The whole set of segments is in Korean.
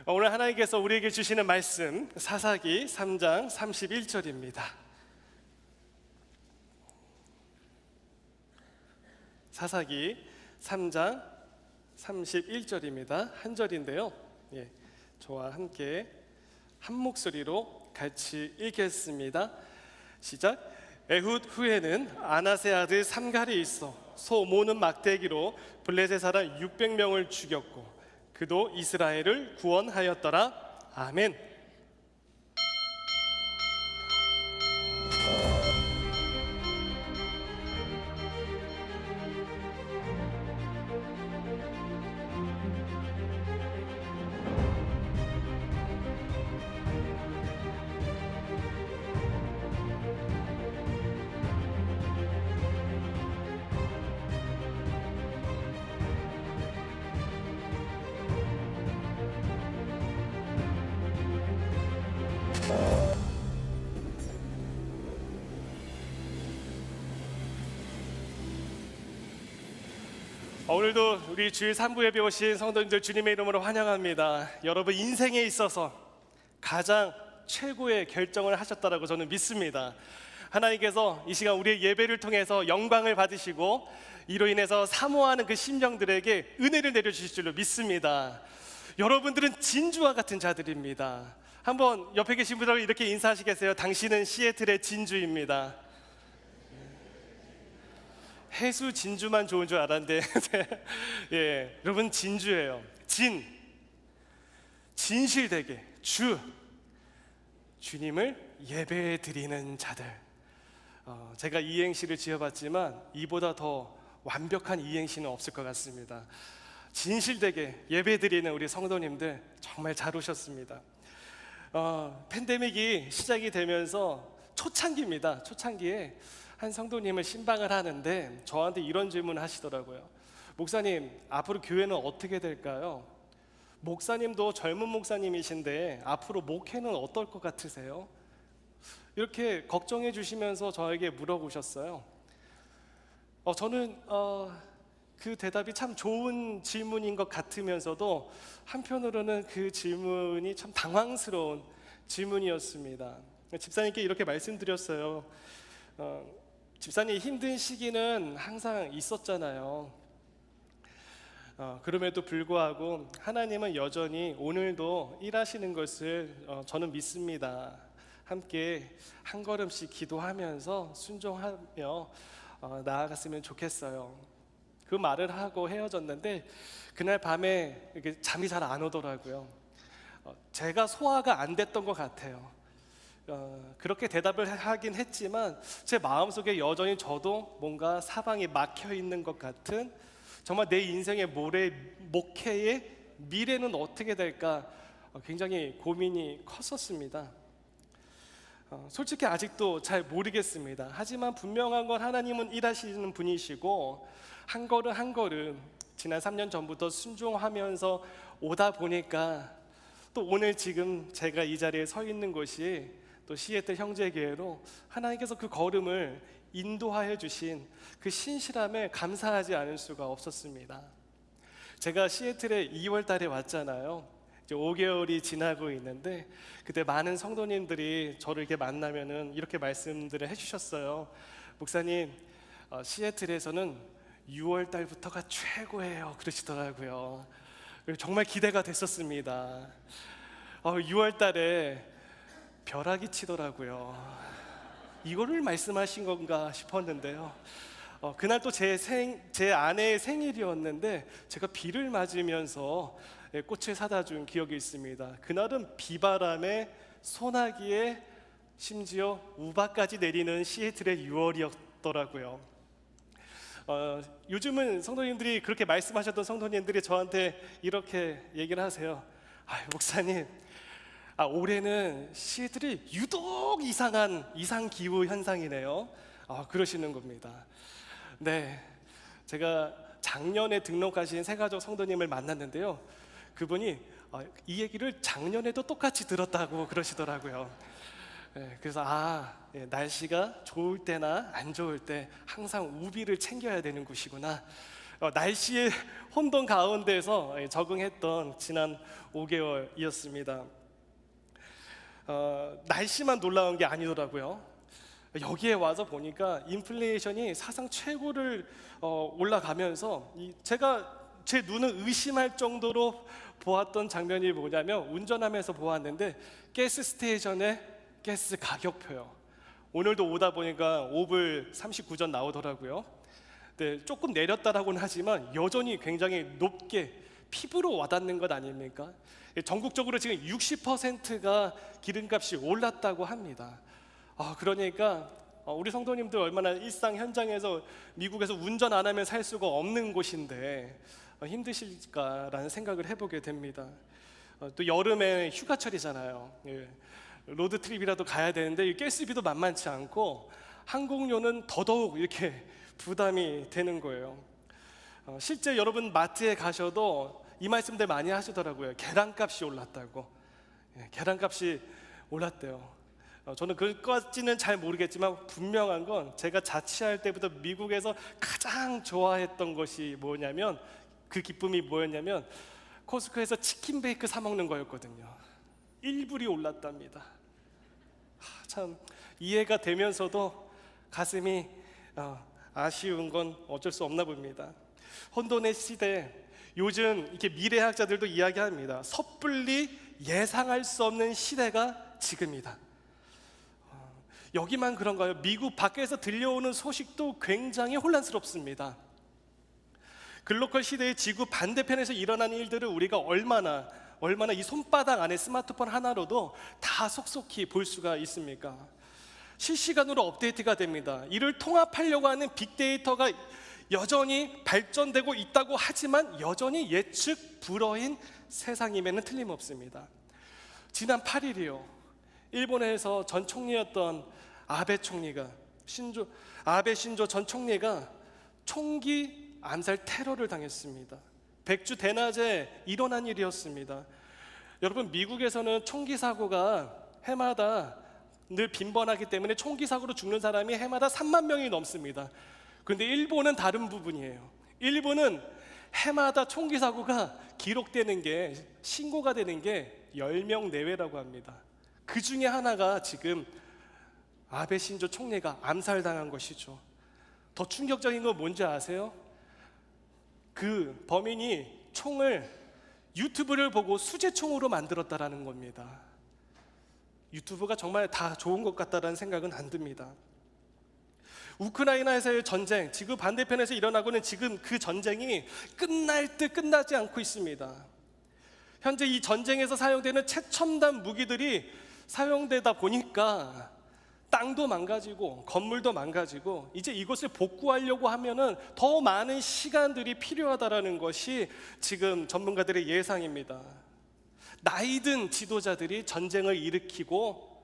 오늘 하나님께서 우리에게 주시는 말씀 사사기 3장 31절입니다. 사사기 3장 31절입니다. 한 절인데요. 저와 함께 한 목소리로 같이 읽겠습니다. 시작. 에훗 후에는 아낫의 아들 삼갈이 있어 소 모는 막대기로 블레셋 사람 600명을 죽였고 그도 이스라엘을 구원하였더라. 아멘. 오늘도 우리 주일 3부 예배 오신 성도님들 주님의 이름으로 환영합니다. 여러분 인생에 있어서 가장 최고의 결정을 하셨다라고 저는 믿습니다. 하나님께서 이 시간 우리의 예배를 통해서 영광을 받으시고 이로 인해서 사모하는 그 심령들에게 은혜를 내려주실 줄로 믿습니다. 여러분들은 진주와 같은 자들입니다. 한번 옆에 계신 분들 이렇게 인사하시겠어요? 당신은 시애틀의 진주입니다. 해수 진주만 좋은 줄 알았는데 여러분 진주예요. 진실되게 주님을 예배 드리는 자들. 제가 이행시를 지어봤지만 이보다 더 완벽한 이행시는 없을 것 같습니다. 진실되게 예배 드리는 우리 성도님들 정말 잘 오셨습니다. 팬데믹이 시작이 되면서 초창기입니다. 초창기에 한 성도님을 신방을 하는데 저한테 이런 질문을 하시더라고요. 목사님, 앞으로 교회는 어떻게 될까요? 목사님도 젊은 목사님이신데 앞으로 목회는 어떨 것 같으세요? 이렇게 걱정해 주시면서 저에게 물어보셨어요. 저는 그 대답이 참 좋은 질문인 것 같으면서도 한편으로는 그 질문이 참 당황스러운 질문이었습니다. 집사님께 이렇게 말씀드렸어요. 집사님 힘든 시기는 항상 있었잖아요. 그럼에도 불구하고 하나님은 여전히 오늘도 일하시는 것을 저는 믿습니다. 함께 한 걸음씩 기도하면서 순종하며 나아갔으면 좋겠어요. 그 말을 하고 헤어졌는데 그날 밤에 이렇게 잠이 잘 안 오더라고요. 제가 소화가 안 됐던 것 같아요. 그렇게 대답을 하긴 했지만 제 마음속에 여전히 저도 뭔가 사방이 막혀 있는 것 같은, 정말 내 인생의 목회의 미래는 어떻게 될까 굉장히 고민이 컸었습니다. 솔직히 아직도 잘 모르겠습니다. 하지만 분명한 건 하나님은 일하시는 분이시고 한 걸음 한 걸음 지난 3년 전부터 순종하면서 오다 보니까 또 오늘 지금 제가 이 자리에 서 있는 곳이 또 시애틀 형제교회로 하나님께서 그 걸음을 인도하여 주신 그 신실함에 감사하지 않을 수가 없었습니다. 제가 시애틀에 2월 달에 왔잖아요. 이제 5개월이 지나고 있는데 그때 많은 성도님들이 저를 이렇게 만나면은 이렇게 말씀들을 해주셨어요. 목사님, 시애틀에서는 6월 달부터가 최고예요 그러시더라고요. 정말 기대가 됐었습니다. 6월 달에 벼락이 치더라고요. 이거를 말씀하신 건가 싶었는데요. 그날 또 제 아내의 생일이었는데 제가 비를 맞으면서 꽃을 사다 준 기억이 있습니다. 그날은 비바람에 소나기에 심지어 우박까지 내리는 시애틀의 6월이었더라고요. 요즘은 성도님들이 그렇게 말씀하셨던 성도님들이 저한테 이렇게 얘기를 하세요. 목사님, 올해는 시애틀이 유독 이상 기후 현상이네요. 그러시는 겁니다. 네, 제가 작년에 등록하신 새가족 성도님을 만났는데요. 그분이 이 얘기를 작년에도 똑같이 들었다고 그러시더라고요. 그래서 날씨가 좋을 때나 안 좋을 때 항상 우비를 챙겨야 되는 곳이구나. 날씨의 혼돈 가운데서 적응했던 지난 5개월이었습니다. 날씨만 놀라운 게 아니더라고요. 여기에 와서 보니까 인플레이션이 사상 최고를 올라가면서 제가 제 눈을 의심할 정도로 보았던 장면이 뭐냐면, 운전하면서 보았는데 가스 스테이션의 가스 가격표요. 오늘도 오다 보니까 5불 39전 나오더라고요. 네, 조금 내렸다라고는 하지만 여전히 굉장히 높게 피부로 와닿는 것 아닙니까? 전국적으로 지금 60%가 기름값이 올랐다고 합니다. 그러니까 우리 성도님들 얼마나 일상 현장에서 미국에서 운전 안 하면 살 수가 없는 곳인데 힘드실까라는 생각을 해보게 됩니다. 또 여름에 휴가철이잖아요. 로드트립이라도 가야 되는데 가스비도 만만치 않고 항공료는 더더욱 이렇게 부담이 되는 거예요. 실제 여러분 마트에 가셔도 이 말씀들 많이 하시더라고요. 계란값이 올랐다고. 계란값이 올랐대요. 저는 그것까지는 잘 모르겠지만 분명한 건, 제가 자취할 때부터 미국에서 가장 좋아했던 것이 뭐냐면, 그 기쁨이 뭐였냐면 코스트코에서 치킨 베이크 사 먹는 거였거든요. 1불이 올랐답니다. 참 이해가 되면서도 가슴이 아쉬운 건 어쩔 수 없나 봅니다. 혼돈의 시대, 요즘 이렇게 미래학자들도 이야기합니다. 섣불리 예상할 수 없는 시대가 지금이다. 여기만 그런가요? 미국 밖에서 들려오는 소식도 굉장히 혼란스럽습니다. 글로컬 시대의 지구 반대편에서 일어나는 일들을 우리가 얼마나 이 손바닥 안에 스마트폰 하나로도 다 속속히 볼 수가 있습니까? 실시간으로 업데이트가 됩니다. 이를 통합하려고 하는 빅데이터가 여전히 발전되고 있다고 하지만 여전히 예측 불허인 세상임에는 틀림없습니다. 지난 8일이요. 일본에서 전 총리였던 아베 신조 전 총리가 총기 암살 테러를 당했습니다. 백주 대낮에 일어난 일이었습니다. 여러분, 미국에서는 총기 사고가 해마다 늘 빈번하기 때문에 총기 사고로 죽는 사람이 해마다 3만 명이 넘습니다. 그런데 일본은 다른 부분이에요. 일본은 해마다 총기 사고가 기록되는 게, 신고가 되는 게 10명 내외라고 합니다. 그 중에 하나가 지금 아베 신조 총리가 암살당한 것이죠. 더 충격적인 건 뭔지 아세요? 그 범인이 총을 유튜브를 보고 수제총으로 만들었다라는 겁니다. 유튜브가 정말 다 좋은 것 같다라는 생각은 안 듭니다. 우크라이나에서의 전쟁, 지구 반대편에서 일어나고는 지금 그 전쟁이 끝날 듯 끝나지 않고 있습니다. 현재 이 전쟁에서 사용되는 최첨단 무기들이 사용되다 보니까 땅도 망가지고 건물도 망가지고, 이제 이것을 복구하려고 하면은 더 많은 시간들이 필요하다라는 것이 지금 전문가들의 예상입니다. 나이든 지도자들이 전쟁을 일으키고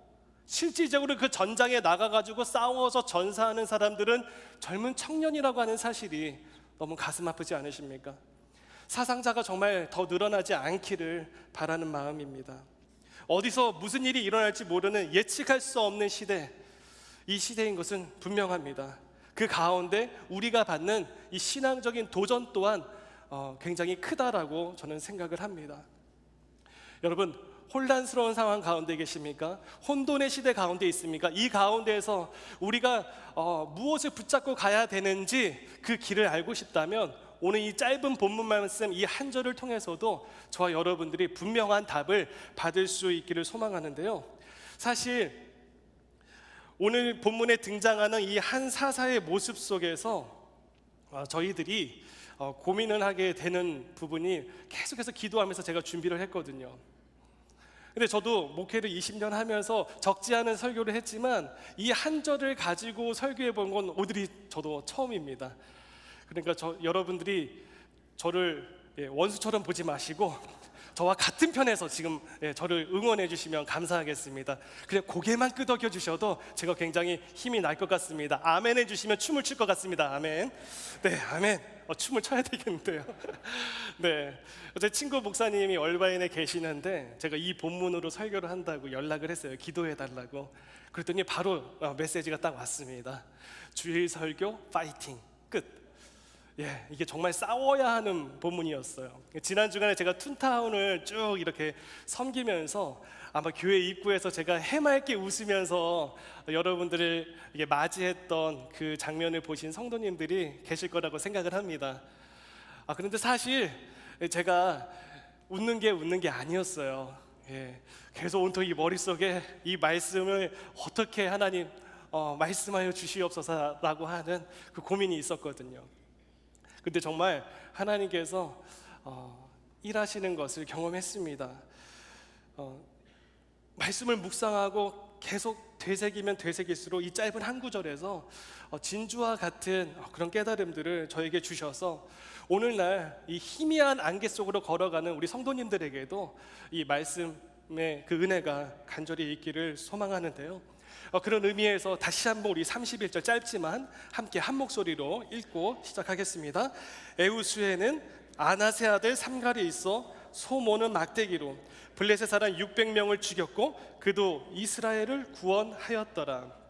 실질적으로 그 전장에 나가가지고 싸워서 전사하는 사람들은 젊은 청년이라고 하는 사실이 너무 가슴 아프지 않으십니까? 사상자가 정말 더 늘어나지 않기를 바라는 마음입니다. 어디서 무슨 일이 일어날지 모르는 예측할 수 없는 시대, 이 시대인 것은 분명합니다. 그 가운데 우리가 받는 이 신앙적인 도전 또한 굉장히 크다라고 저는 생각을 합니다. 여러분, 혼란스러운 상황 가운데 계십니까? 혼돈의 시대 가운데 있습니까? 이 가운데에서 우리가 무엇을 붙잡고 가야 되는지 그 길을 알고 싶다면 오늘 이 짧은 본문 말씀 이 한 절을 통해서도 저와 여러분들이 분명한 답을 받을 수 있기를 소망하는데요. 사실 오늘 본문에 등장하는 이 한 사사의 모습 속에서 저희들이 고민을 하게 되는 부분이, 계속해서 기도하면서 제가 준비를 했거든요. 근데 저도 목회를 20년 하면서 적지 않은 설교를 했지만 이 한 절을 가지고 설교해 본 건 오늘이 저도 처음입니다. 그러니까 여러분들이 저를 원수처럼 보지 마시고 저와 같은 편에서 지금 저를 응원해 주시면 감사하겠습니다. 그냥 고개만 끄덕여 주셔도 제가 굉장히 힘이 날 것 같습니다. 아멘 해 주시면 춤을 출 것 같습니다. 아멘. 네, 아멘. 춤을 춰야 되겠는데요. 네, 제 친구 목사님이 얼바인에 계시는데 제가 이 본문으로 설교를 한다고 연락을 했어요. 기도해 달라고. 그랬더니 바로 메시지가 딱 왔습니다. 주일 설교 파이팅. 끝. 이게 정말 싸워야 하는 본문이었어요. 지난 주간에 제가 툰타운을 쭉 이렇게 섬기면서 아마 교회 입구에서 제가 해맑게 웃으면서 여러분들을 이게 맞이했던 그 장면을 보신 성도님들이 계실 거라고 생각을 합니다. 그런데 사실 제가 웃는 게 아니었어요. 계속 온통 이 머릿속에 이 말씀을 어떻게 하나님 말씀하여 주시옵소서라고 하는 그 고민이 있었거든요. 근데 정말 하나님께서 일하시는 것을 경험했습니다. 말씀을 묵상하고 계속 되새기면 되새길수록 이 짧은 한 구절에서 진주와 같은 그런 깨달음들을 저에게 주셔서 오늘날 이 희미한 안개 속으로 걸어가는 우리 성도님들에게도 이 말씀의 그 은혜가 간절히 있기를 소망하는데요. 그런 의미에서 다시 한번 우리 31절 짧지만 함께 한 목소리로 읽고 시작하겠습니다. 에우스에는 아낫의 아들 삼갈이 있어 소모는 막대기로 블레셋 사람 600명을 죽였고 그도 이스라엘을 구원하였더라.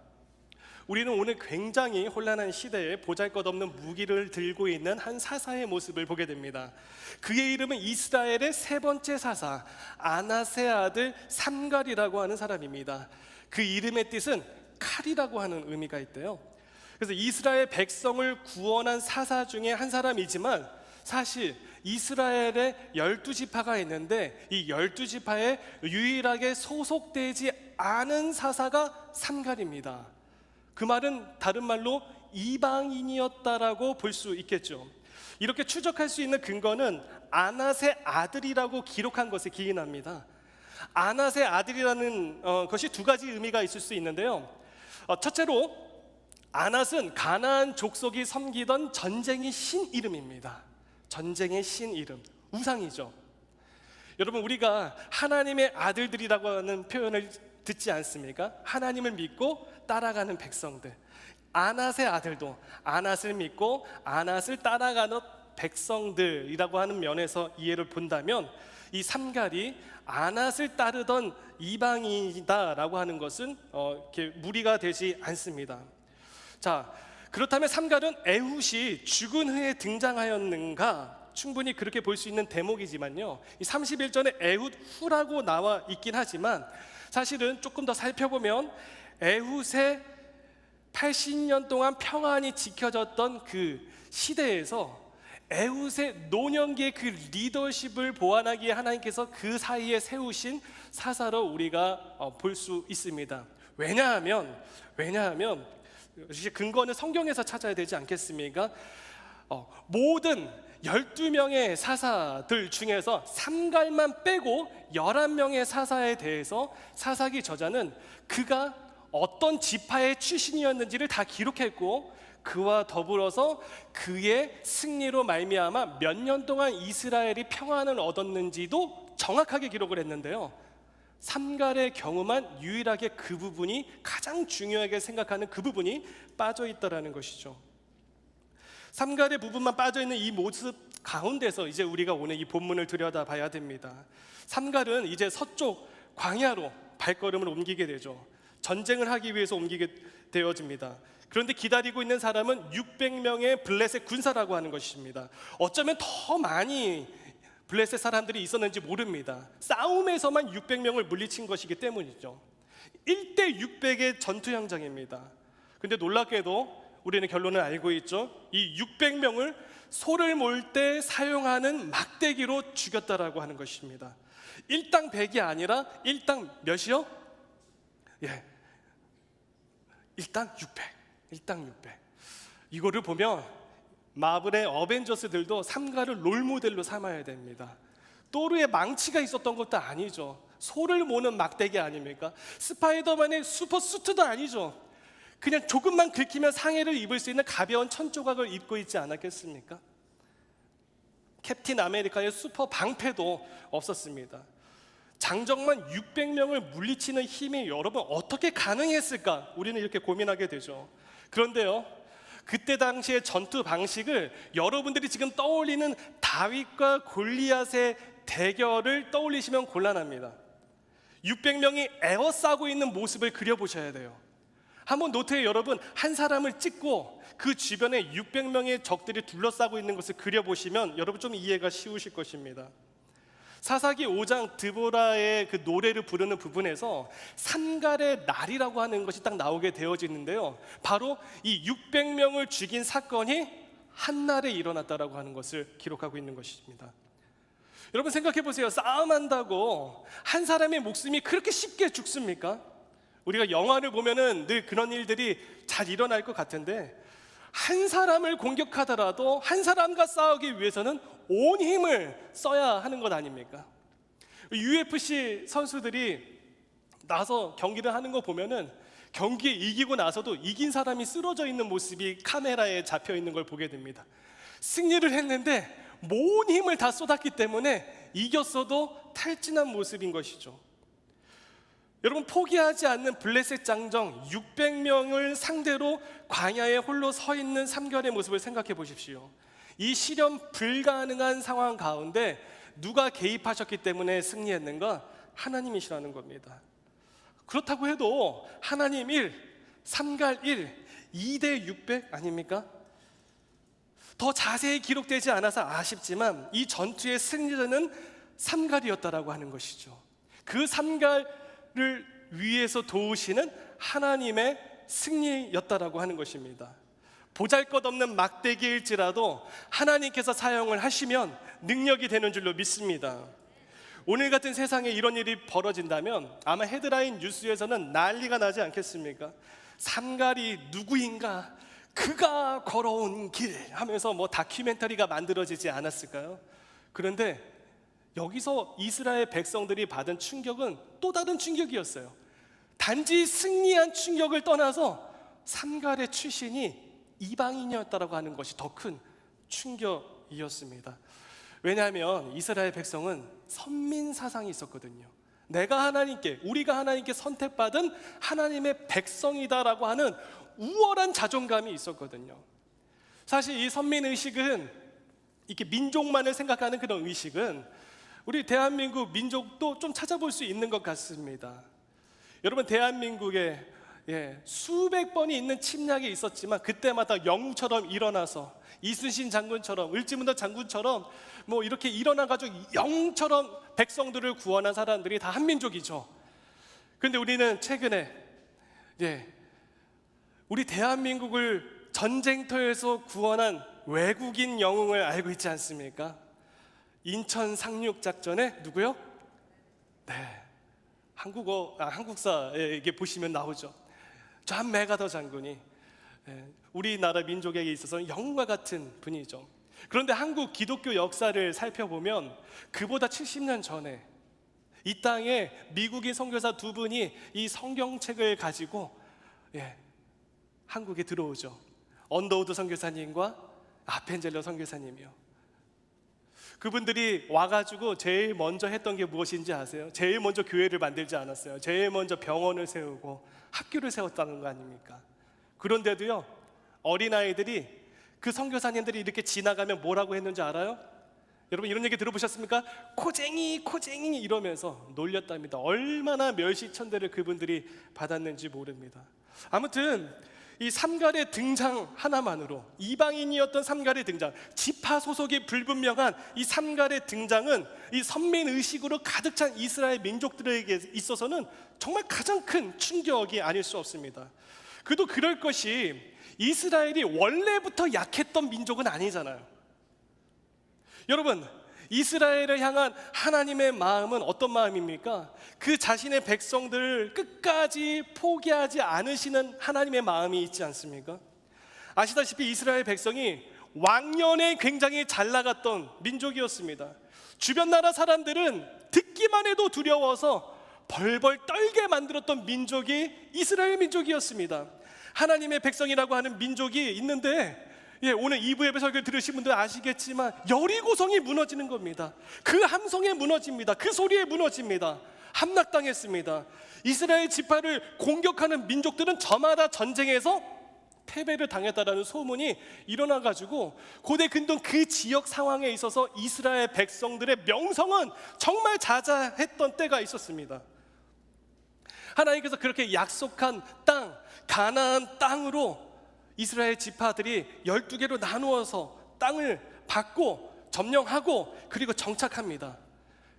우리는 오늘 굉장히 혼란한 시대에 보잘것없는 무기를 들고 있는 한 사사의 모습을 보게 됩니다. 그의 이름은 이스라엘의 세 번째 사사 아낫의 아들 삼갈이라고 하는 사람입니다. 그 이름의 뜻은 칼이라고 하는 의미가 있대요. 그래서 이스라엘 백성을 구원한 사사 중에 한 사람이지만 사실 이스라엘에 12지파가 있는데 이 12지파에 유일하게 소속되지 않은 사사가 삼갈입니다. 그 말은 다른 말로 이방인이었다라고 볼 수 있겠죠. 이렇게 추적할 수 있는 근거는 아낫의 아들이라고 기록한 것에 기인합니다. 아낫의 아들이라는 것이 두 가지 의미가 있을 수 있는데요. 첫째로 아낫은 가나안 족속이 섬기던 전쟁의 신 이름입니다. 전쟁의 신 이름, 우상이죠. 여러분, 우리가 하나님의 아들들이라고 하는 표현을 듣지 않습니까? 하나님을 믿고 따라가는 백성들. 아낫의 아들도 아낫을 믿고 아낫을 따라가는 백성들이라고 하는 면에서 이해를 본다면 이 삼갈이 아낫을 따르던 이방인이다라고 하는 것은 이렇게 무리가 되지 않습니다. 자, 그렇다면 삼갈은 에훗이 죽은 후에 등장하였는가? 충분히 그렇게 볼 수 있는 대목이지만요, 이 31절에 에훗 후라고 나와 있긴 하지만 사실은 조금 더 살펴보면 에훗의 80년 동안 평안이 지켜졌던 그 시대에서 에훗의 노년기의 그 리더십을 보완하기에 하나님께서 그 사이에 세우신 사사로 우리가 볼 수 있습니다. 왜냐하면 근거는 성경에서 찾아야 되지 않겠습니까? 모든 12명의 사사들 중에서 삼갈만 빼고 11명의 사사에 대해서 사사기 저자는 그가 어떤 지파의 출신이었는지를 다 기록했고 그와 더불어서 그의 승리로 말미암아 몇 년 동안 이스라엘이 평안을 얻었는지도 정확하게 기록을 했는데요, 삼갈의 경우만 유일하게 그 부분이 가장 중요하게 생각하는 그 부분이 빠져 있다라는 것이죠. 삼갈의 부분만 빠져 있는 이 모습 가운데서 이제 우리가 오늘 이 본문을 들여다봐야 됩니다. 삼갈은 이제 서쪽 광야로 발걸음을 옮기게 되죠. 전쟁을 하기 위해서 옮기게 되어집니다. 그런데 기다리고 있는 사람은 600명의 블레셋 군사라고 하는 것입니다. 어쩌면 더 많이 블레셋 사람들이 있었는지 모릅니다. 싸움에서만 600명을 물리친 것이기 때문이죠. 1대 600의 전투 현장입니다. 근데 놀랍게도 우리는 결론을 알고 있죠. 이 600명을 소를 몰 때 사용하는 막대기로 죽였다라고 하는 것입니다. 1당 100이 아니라 1당 몇이요? 1당 600. 1당 600. 이거를 보면 마블의 어벤져스들도 삼갈을 롤모델로 삼아야 됩니다. 또르의 망치가 있었던 것도 아니죠. 소를 모는 막대기 아닙니까? 스파이더맨의 슈퍼 수트도 아니죠. 그냥 조금만 긁히면 상해를 입을 수 있는 가벼운 천조각을 입고 있지 않았겠습니까? 캡틴 아메리카의 슈퍼 방패도 없었습니다. 장정만 600명을 물리치는 힘이 여러분 어떻게 가능했을까? 우리는 이렇게 고민하게 되죠. 그런데요, 그때 당시의 전투 방식을 여러분들이 지금 떠올리는 다윗과 골리앗의 대결을 떠올리시면 곤란합니다. 600명이 에워싸고 있는 모습을 그려보셔야 돼요. 한번 노트에 여러분 한 사람을 찍고 그 주변에 600명의 적들이 둘러싸고 있는 것을 그려보시면 여러분 좀 이해가 쉬우실 것입니다. 사사기 5장 드보라의 그 노래를 부르는 부분에서 산갈의 날이라고 하는 것이 딱 나오게 되어지는데요, 바로 이 600명을 죽인 사건이 한날에 일어났다라고 하는 것을 기록하고 있는 것입니다. 여러분 생각해 보세요. 싸움한다고 한 사람의 목숨이 그렇게 쉽게 죽습니까? 우리가 영화를 보면은 늘 그런 일들이 잘 일어날 것 같은데, 한 사람을 공격하더라도 한 사람과 싸우기 위해서는 온 힘을 써야 하는 것 아닙니까? UFC 선수들이 나서 경기를 하는 거 보면은 경기에 이기고 나서도 이긴 사람이 쓰러져 있는 모습이 카메라에 잡혀 있는 걸 보게 됩니다. 승리를 했는데 모든 힘을 다 쏟았기 때문에 이겼어도 탈진한 모습인 것이죠. 여러분, 포기하지 않는 블레셋 장정 600명을 상대로 광야에 홀로 서 있는 삼결의 모습을 생각해 보십시오. 이 실현 불가능한 상황 가운데 누가 개입하셨기 때문에 승리했는가? 하나님이시라는 겁니다. 그렇다고 해도 하나님 1, 삼갈 1, 2대 600 아닙니까? 더 자세히 기록되지 않아서 아쉽지만 이 전투의 승리자는 삼갈이었다라고 하는 것이죠. 그 삼갈을 위해서 도우시는 하나님의 승리였다라고 하는 것입니다. 보잘것없는 막대기일지라도 하나님께서 사용을 하시면 능력이 되는 줄로 믿습니다. 오늘 같은 세상에 이런 일이 벌어진다면 아마 헤드라인 뉴스에서는 난리가 나지 않겠습니까? 삼갈이 누구인가? 그가 걸어온 길 하면서 다큐멘터리가 만들어지지 않았을까요? 그런데 여기서 이스라엘 백성들이 받은 충격은 또 다른 충격이었어요. 단지 승리한 충격을 떠나서 삼갈의 출신이 이방인이었다라고 하는 것이 더 큰 충격이었습니다. 왜냐하면 이스라엘 백성은 선민 사상이 있었거든요. 우리가 하나님께 선택받은 하나님의 백성이다라고 하는 우월한 자존감이 있었거든요. 사실 이 선민의식은, 이렇게 민족만을 생각하는 그런 의식은 우리 대한민국 민족도 좀 찾아볼 수 있는 것 같습니다. 여러분, 대한민국에 수백 번이 있는 침략이 있었지만 그때마다 영웅처럼 일어나서 이순신 장군처럼, 을지문덕 장군처럼 이렇게 일어나가지고 영웅처럼 백성들을 구원한 사람들이 다 한민족이죠. 그런데 우리는 최근에 우리 대한민국을 전쟁터에서 구원한 외국인 영웅을 알고 있지 않습니까? 인천 상륙작전에 누구요? 한국사에 이게 보시면 나오죠. 존 맥아더 장군이 우리나라 민족에게 있어서는 영웅과 같은 분이죠. 그런데 한국 기독교 역사를 살펴보면 그보다 70년 전에 이 땅에 미국인 선교사 두 분이 이 성경책을 가지고 한국에 들어오죠. 언더우드 선교사님과 아펜젤러 선교사님이요. 그분들이 와가지고 제일 먼저 했던 게 무엇인지 아세요? 제일 먼저 교회를 만들지 않았어요. 제일 먼저 병원을 세우고 학교를 세웠다는 거 아닙니까? 그런데도요, 어린아이들이 그 선교사님들이 이렇게 지나가면 뭐라고 했는지 알아요? 여러분, 이런 얘기 들어보셨습니까? 코쟁이 이러면서 놀렸답니다. 얼마나 멸시천대를 그분들이 받았는지 모릅니다. 아무튼 이 삼갈의 등장 하나만으로, 이방인이었던 삼갈의 등장, 지파 소속이 불분명한 이 삼갈의 등장은 이 선민의식으로 가득 찬 이스라엘 민족들에게 있어서는 정말 가장 큰 충격이 아닐 수 없습니다. 그도 그럴 것이 이스라엘이 원래부터 약했던 민족은 아니잖아요. 여러분, 이스라엘을 향한 하나님의 마음은 어떤 마음입니까? 그 자신의 백성들을 끝까지 포기하지 않으시는 하나님의 마음이 있지 않습니까? 아시다시피 이스라엘 백성이 왕년에 굉장히 잘 나갔던 민족이었습니다. 주변 나라 사람들은 듣기만 해도 두려워서 벌벌 떨게 만들었던 민족이 이스라엘 민족이었습니다. 하나님의 백성이라고 하는 민족이 있는데, 오늘 2부 예배 설교를 들으신 분들 아시겠지만 여리고성이 무너지는 겁니다. 그 함성에 무너집니다. 그 소리에 무너집니다. 함락당했습니다. 이스라엘 지파를 공격하는 민족들은 저마다 전쟁에서 패배를 당했다라는 소문이 일어나가지고 고대 근동 그 지역 상황에 있어서 이스라엘 백성들의 명성은 정말 자자했던 때가 있었습니다. 하나님께서 그렇게 약속한 땅, 가나안 땅으로 이스라엘 지파들이 12개로 나누어서 땅을 받고 점령하고 그리고 정착합니다.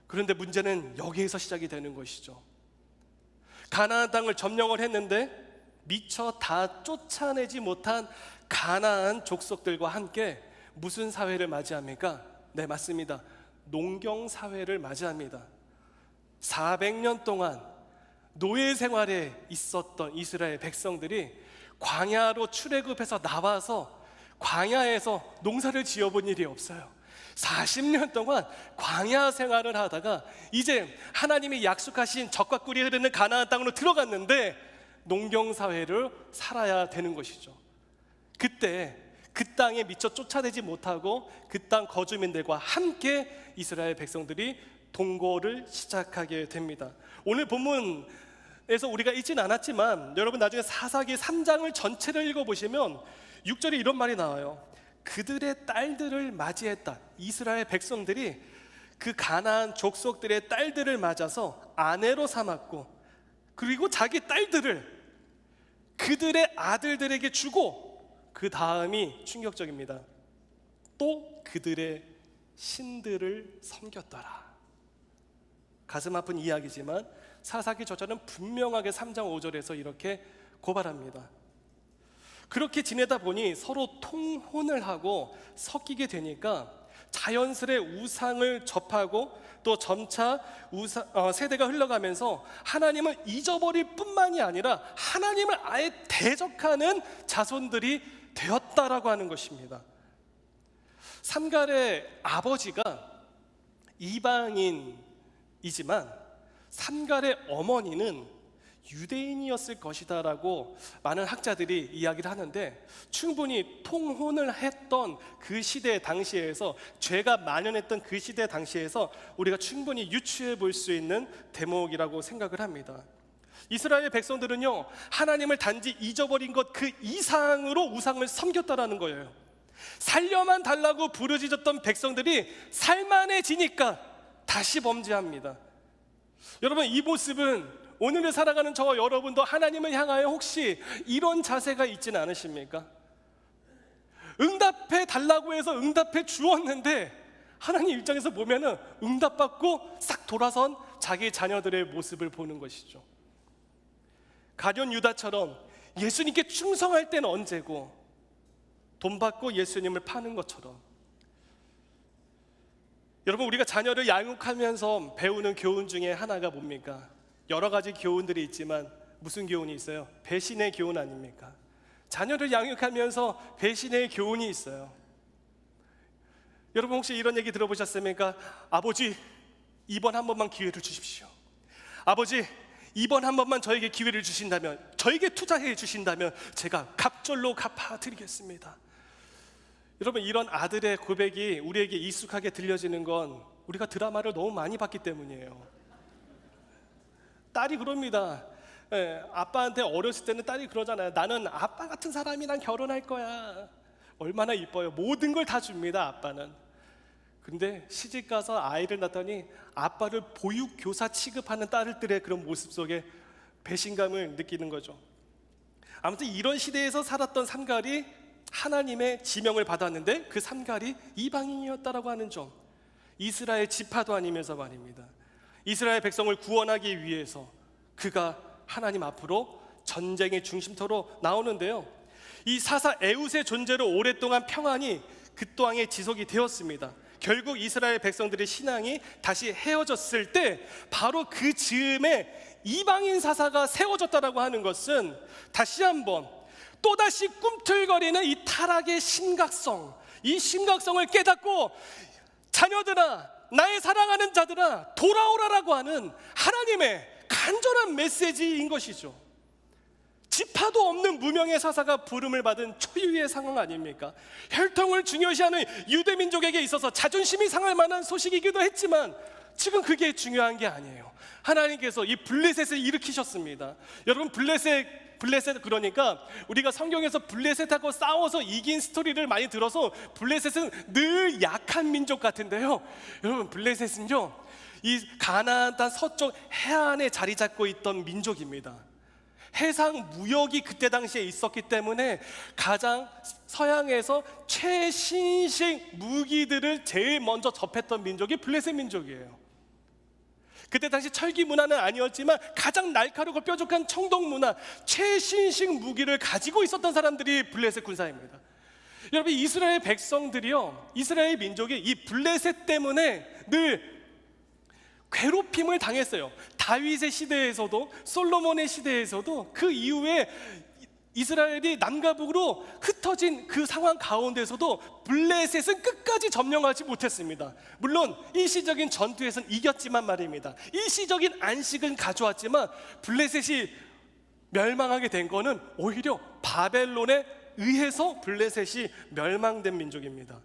그런데 문제는 여기에서 시작이 되는 것이죠. 가나안 땅을 점령을 했는데 미처 다 쫓아내지 못한 가나안 족속들과 함께 무슨 사회를 맞이합니까? 네, 맞습니다. 농경 사회를 맞이합니다. 400년 동안 노예 생활에 있었던 이스라엘 백성들이 광야로 출애굽해서 나와서 광야에서 농사를 지어본 일이 없어요. 40년 동안 광야 생활을 하다가 이제 하나님이 약속하신 젖과 꿀이 흐르는 가나안 땅으로 들어갔는데 농경 사회를 살아야 되는 것이죠. 그때 그 땅에 미처 쫓아내지 못하고 그 땅 거주민들과 함께 이스라엘 백성들이 동거를 시작하게 됩니다. 오늘 본문에서 우리가 읽진 않았지만 여러분 나중에 사사기 3장을 전체를 읽어보시면 6절에 이런 말이 나와요. 그들의 딸들을 맞이했다. 이스라엘 백성들이 그 가나안 족속들의 딸들을 맞아서 아내로 삼았고 그리고 자기 딸들을 그들의 아들들에게 주고 그 다음이 충격적입니다. 또 그들의 신들을 섬겼더라. 가슴 아픈 이야기지만 사사기 저자는 분명하게 3장 5절에서 이렇게 고발합니다. 그렇게 지내다 보니 서로 통혼을 하고 섞이게 되니까 자연스레 우상을 접하고 또 점차 세대가 흘러가면서 하나님을 잊어버릴 뿐만이 아니라 하나님을 아예 대적하는 자손들이 되었다라고 하는 것입니다. 삼갈의 아버지가 이방인이지만 삼갈의 어머니는 유대인이었을 것이다라고 많은 학자들이 이야기를 하는데 충분히 통혼을 했던 그 시대 당시에서 죄가 만연했던 그 시대 당시에서 우리가 충분히 유추해 볼 수 있는 대목이라고 생각을 합니다. 이스라엘 백성들은요 하나님을 단지 잊어버린 것 그 이상으로 우상을 섬겼다라는 거예요. 살려만 달라고 부르짖었던 백성들이 살만해지니까 다시 범죄합니다. 여러분 이 모습은 오늘을 살아가는 저와 여러분도 하나님을 향하여 혹시 이런 자세가 있지는 않으십니까? 응답해 달라고 해서 응답해 주었는데 하나님 입장에서 보면은 응답받고 싹 돌아선 자기 자녀들의 모습을 보는 것이죠. 가룟 유다처럼 예수님께 충성할 때는 언제고 돈 받고 예수님을 파는 것처럼 여러분 우리가 자녀를 양육하면서 배우는 교훈 중에 하나가 뭡니까? 여러 가지 교훈들이 있지만 무슨 교훈이 있어요? 배신의 교훈 아닙니까? 자녀를 양육하면서 배신의 교훈이 있어요. 여러분 혹시 이런 얘기 들어보셨습니까? 아버지 이번 한 번만 기회를 주십시오. 아버지 이번 한 번만 저에게 기회를 주신다면 저에게 투자해 주신다면 제가 갑절로 갚아드리겠습니다. 여러분 이런 아들의 고백이 우리에게 익숙하게 들려지는 건 우리가 드라마를 너무 많이 봤기 때문이에요. 딸이 그럽니다. 아빠한테 어렸을 때는 딸이 그러잖아요. 나는 아빠 같은 사람이랑 결혼할 거야. 얼마나 이뻐요. 모든 걸 다 줍니다 아빠는. 근데 시집가서 아이를 낳더니 아빠를 보육교사 취급하는 딸들의 그런 모습 속에 배신감을 느끼는 거죠. 아무튼 이런 시대에서 살았던 삼갈이 하나님의 지명을 받았는데 그 삼갈이 이방인이었다라고 하는 점, 이스라엘 지파도 아니면서 말입니다. 이스라엘 백성을 구원하기 위해서 그가 하나님 앞으로 전쟁의 중심터로 나오는데요, 이 사사 에웃의 존재로 오랫동안 평안이 그 땅에 지속이 되었습니다. 결국 이스라엘 백성들의 신앙이 다시 헤어졌을 때 바로 그 즈음에 이방인 사사가 세워졌다라고 하는 것은 다시 한번 또다시 꿈틀거리는 이 타락의 심각성, 이 심각성을 깨닫고 자녀들아, 나의 사랑하는 자들아, 돌아오라라고 하는 하나님의 간절한 메시지인 것이죠. 지파도 없는 무명의 사사가 부름을 받은 초유의 상황 아닙니까? 혈통을 중요시하는 유대민족에게 있어서 자존심이 상할 만한 소식이기도 했지만 지금 그게 중요한 게 아니에요. 하나님께서 이 블레셋을 일으키셨습니다. 여러분 블레셋 그러니까 우리가 성경에서 블레셋하고 싸워서 이긴 스토리를 많이 들어서 블레셋은 늘 약한 민족 같은데요, 여러분 블레셋은요 이 가나안 땅 서쪽 해안에 자리 잡고 있던 민족입니다. 해상 무역이 그때 당시에 있었기 때문에 가장 서양에서 최신식 무기들을 제일 먼저 접했던 민족이 블레셋 민족이에요. 그때 당시 철기 문화는 아니었지만 가장 날카롭고 뾰족한 청동 문화, 최신식 무기를 가지고 있었던 사람들이 블레셋 군사입니다. 여러분, 이스라엘 백성들이요, 이스라엘 민족이 이 블레셋 때문에 늘 괴롭힘을 당했어요. 다윗의 시대에서도, 솔로몬의 시대에서도, 그 이후에 이스라엘이 남과 북으로 흩어진 그 상황 가운데서도 블레셋은 끝까지 점령하지 못했습니다. 물론 일시적인 전투에서는 이겼지만 말입니다. 일시적인 안식은 가져왔지만 블레셋이 멸망하게 된 거는 오히려 바벨론에 의해서 블레셋이 멸망된 민족입니다.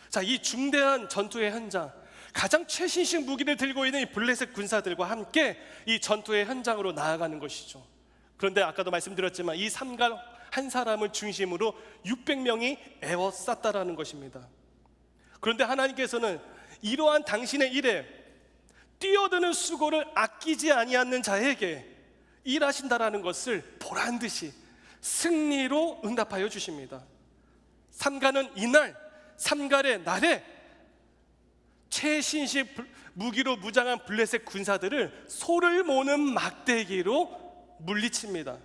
자, 이 중대한 전투의 현장, 가장 최신식 무기를 들고 있는 이 블레셋 군사들과 함께 이 전투의 현장으로 나아가는 것이죠. 그런데 아까도 말씀드렸지만 이 삼갈 한 사람을 중심으로 600명이 에워쌌다라는 것입니다. 그런데 하나님께서는 이러한 당신의 일에 뛰어드는 수고를 아끼지 아니하는 자에게 일하신다라는 것을 보란듯이 승리로 응답하여 주십니다. 삼갈은 이날, 삼갈의 날에 최신식 무기로 무장한 블레셋 군사들을 소를 모는 막대기로 물리칩니다.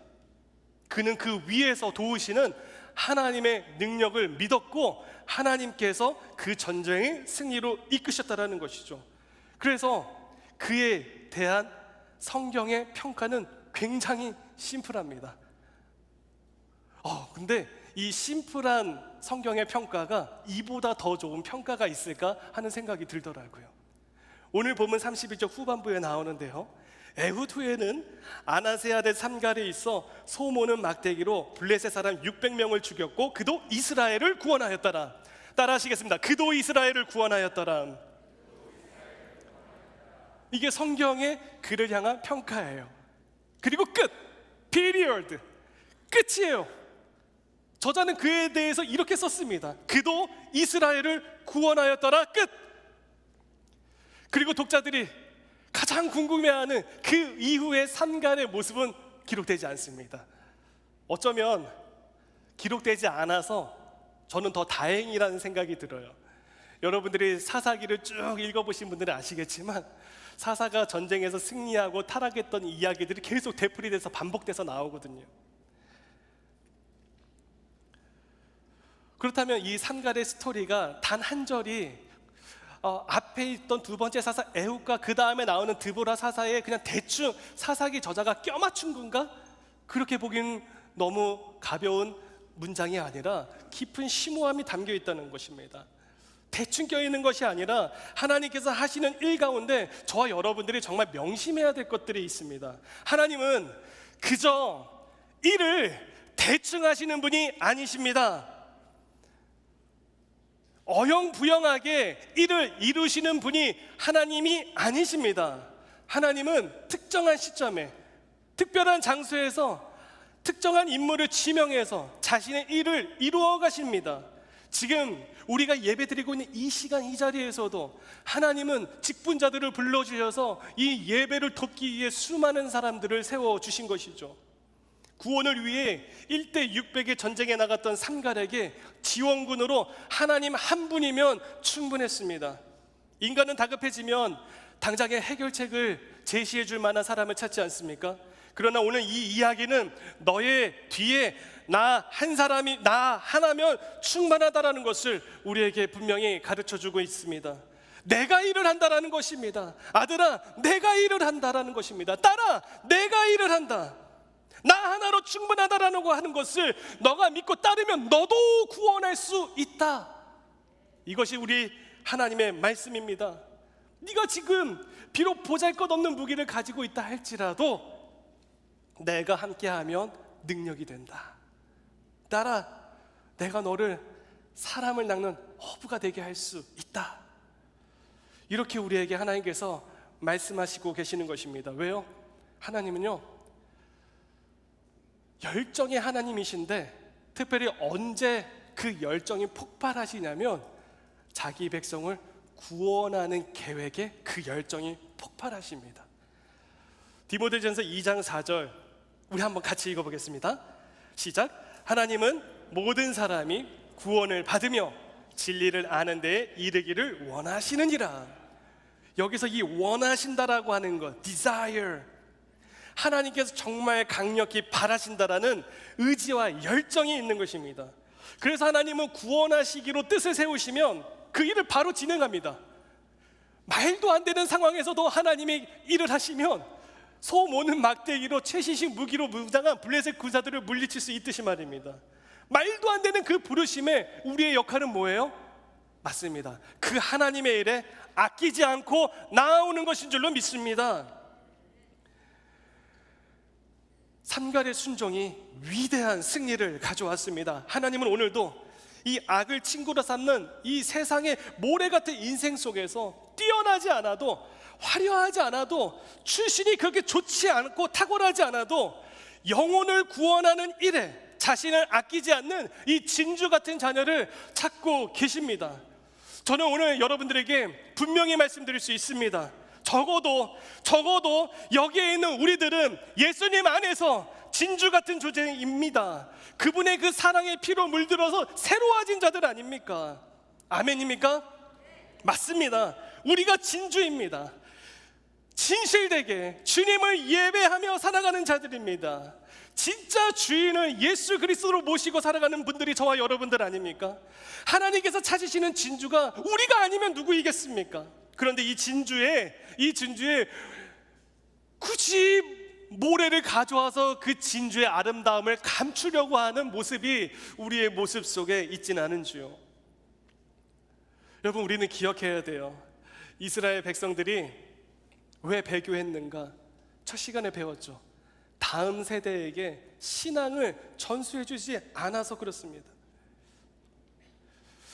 그는 그 위에서 도우시는 하나님의 능력을 믿었고 하나님께서 그 전쟁의 승리로 이끄셨다라는 것이죠. 그래서 그에 대한 성경의 평가는 굉장히 심플합니다. 근데 이 심플한 성경의 평가가 이보다 더 좋은 평가가 있을까 하는 생각이 들더라고요. 오늘 본문 31절 후반부에 나오는데요, 에훗 후에는 아나세 아들 삼갈에 있어 소 모는 막대기로 블레셋 사람 600명을 죽였고 그도 이스라엘을 구원하였더라. 따라하시겠습니다. 그도 이스라엘을 구원하였더라. 이게 성경의 그를 향한 평가예요. 그리고 끝! period! 끝이에요. 저자는 그에 대해서 이렇게 썼습니다. 그도 이스라엘을 구원하였더라. 끝! 그리고 독자들이 가장 궁금해하는 그 이후의 삼갈의 모습은 기록되지 않습니다. 어쩌면 기록되지 않아서 저는 더 다행이라는 생각이 들어요. 여러분들이 사사기를 쭉 읽어보신 분들은 아시겠지만 사사가 전쟁에서 승리하고 타락했던 이야기들이 계속 되풀이돼서 반복돼서 나오거든요. 그렇다면 이 삼갈의 스토리가 단 한 절이 앞에 있던 두 번째 사사 에훗과 그 다음에 나오는 드보라 사사에 그냥 대충 사사기 저자가 껴맞춘 건가? 그렇게 보기엔 너무 가벼운 문장이 아니라 깊은 심오함이 담겨 있다는 것입니다. 대충 껴있는 것이 아니라 하나님께서 하시는 일 가운데 저와 여러분들이 정말 명심해야 될 것들이 있습니다. 하나님은 그저 일을 대충 하시는 분이 아니십니다. 어영부영하게 일을 이루시는 분이 하나님이 아니십니다. 하나님은 특정한 시점에 특별한 장소에서 특정한 인물을 지명해서 자신의 일을 이루어 가십니다. 지금 우리가 예배드리고 있는 이 시간 이 자리에서도 하나님은 직분자들을 불러주셔서 이 예배를 돕기 위해 수많은 사람들을 세워주신 것이죠. 구원을 위해 1대 600의 전쟁에 나갔던 삼갈에게 지원군으로 하나님 한 분이면 충분했습니다. 인간은 다급해지면 당장의 해결책을 제시해 줄 만한 사람을 찾지 않습니까? 그러나 오늘 이 이야기는 너의 뒤에 나 한 사람이 나 하나면 충분하다라는 것을 우리에게 분명히 가르쳐주고 있습니다. 내가 일을 한다라는 것입니다. 아들아, 내가 일을 한다라는 것입니다. 딸아, 내가 일을 한다. 나 하나로 충분하다라는 거 하는 것을 너가 믿고 따르면 너도 구원할 수 있다. 이것이 우리 하나님의 말씀입니다. 네가 지금 비록 보잘것없는 무기를 가지고 있다 할지라도 내가 함께하면 능력이 된다. 딸아, 내가 너를 사람을 낚는 허브가 되게 할 수 있다. 이렇게 우리에게 하나님께서 말씀하시고 계시는 것입니다. 왜요? 하나님은요, 열정의 하나님이신데 특별히 언제 그 열정이 폭발하시냐면 자기 백성을 구원하는 계획에 그 열정이 폭발하십니다. 디모데전서 2장 4절 우리 한번 같이 읽어보겠습니다. 시작. 하나님은 모든 사람이 구원을 받으며 진리를 아는 데에 이르기를 원하시느니라. 여기서 이 원하신다라고 하는 것, desire, 하나님께서 정말 강력히 바라신다라는 의지와 열정이 있는 것입니다. 그래서 하나님은 구원하시기로 뜻을 세우시면 그 일을 바로 진행합니다. 말도 안 되는 상황에서도 하나님이 일을 하시면 소 모는 막대기로 최신식 무기로 무장한 블레셋 군사들을 물리칠 수 있듯이 말입니다. 말도 안 되는 그 부르심에 우리의 역할은 뭐예요? 맞습니다. 그 하나님의 일에 아끼지 않고 나아오는 것인 줄로 믿습니다. 삼갈의 순종이 위대한 승리를 가져왔습니다. 하나님은 오늘도 이 악을 친구로 삼는 이 세상의 모래 같은 인생 속에서 뛰어나지 않아도, 화려하지 않아도, 출신이 그렇게 좋지 않고 탁월하지 않아도 영혼을 구원하는 일에 자신을 아끼지 않는 이 진주 같은 자녀를 찾고 계십니다. 저는 오늘 여러분들에게 분명히 말씀드릴 수 있습니다. 적어도 여기에 있는 우리들은 예수님 안에서 진주 같은 존재입니다. 그분의 그 사랑의 피로 물들어서 새로워진 자들 아닙니까? 아멘입니까? 맞습니다. 우리가 진주입니다. 진실되게 주님을 예배하며 살아가는 자들입니다. 진짜 주인을 예수 그리스도로 모시고 살아가는 분들이 저와 여러분들 아닙니까? 하나님께서 찾으시는 진주가 우리가 아니면 누구이겠습니까? 그런데 이 진주에 굳이 모래를 가져와서 그 진주의 아름다움을 감추려고 하는 모습이 우리의 모습 속에 있지는 않은지요. 여러분, 우리는 기억해야 돼요. 이스라엘 백성들이 왜 배교했는가? 첫 시간에 배웠죠. 다음 세대에게 신앙을 전수해 주지 않아서 그렇습니다.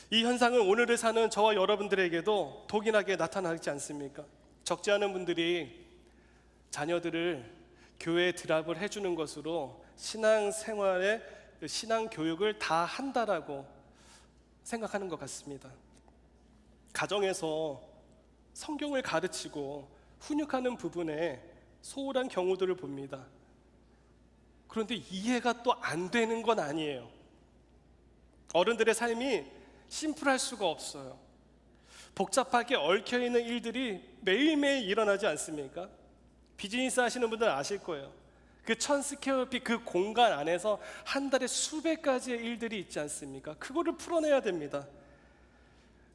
이 현상은 오늘을 사는 저와 여러분들에게도 독인하게 나타나지 않습니까? 적지 않은 분들이 자녀들을 교회에 드랍을 해주는 것으로 신앙생활에 신앙 교육을 다 한다라고 생각하는 것 같습니다. 가정에서 성경을 가르치고 훈육하는 부분에 소홀한 경우들을 봅니다. 그런데 이해가 또 안 되는 건 아니에요. 어른들의 삶이 심플할 수가 없어요. 복잡하게 얽혀있는 일들이 매일매일 일어나지 않습니까? 비즈니스 하시는 분들 아실 거예요. 그 1000스퀘어핏 그 공간 안에서 한 달에 수백 가지의 일들이 있지 않습니까? 그거를 풀어내야 됩니다.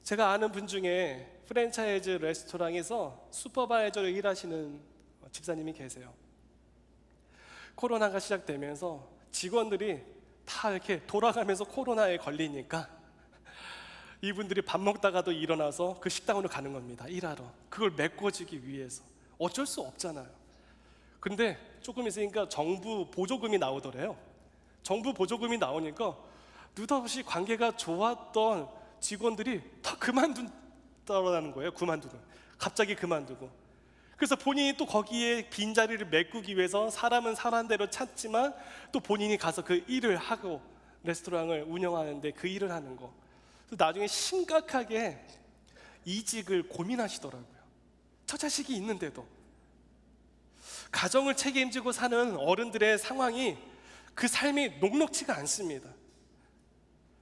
제가 아는 분 중에 프랜차이즈 레스토랑에서 슈퍼바이저로 일하시는 집사님이 계세요. 코로나가 시작되면서 직원들이 다 이렇게 돌아가면서 코로나에 걸리니까 이분들이 밥 먹다가도 일어나서 그 식당으로 가는 겁니다. 일하러. 그걸 메꿔주기 위해서. 어쩔 수 없잖아요. 근데 조금 있으니까 정부 보조금이 나오더래요. 정부 보조금이 나오니까 느닷없이 관계가 좋았던 직원들이 다 그만둔다라는 거예요. 갑자기 그만두고. 그래서 본인이 또 거기에 빈자리를 메꾸기 위해서 사람은 사람 대로 찾지만 또 본인이 가서 그 일을 하고 레스토랑을 운영하는데 그 일을 하는 거. 나중에 심각하게 이직을 고민하시더라고요. 처자식이 있는데도. 가정을 책임지고 사는 어른들의 상황이 그 삶이 녹록지가 않습니다.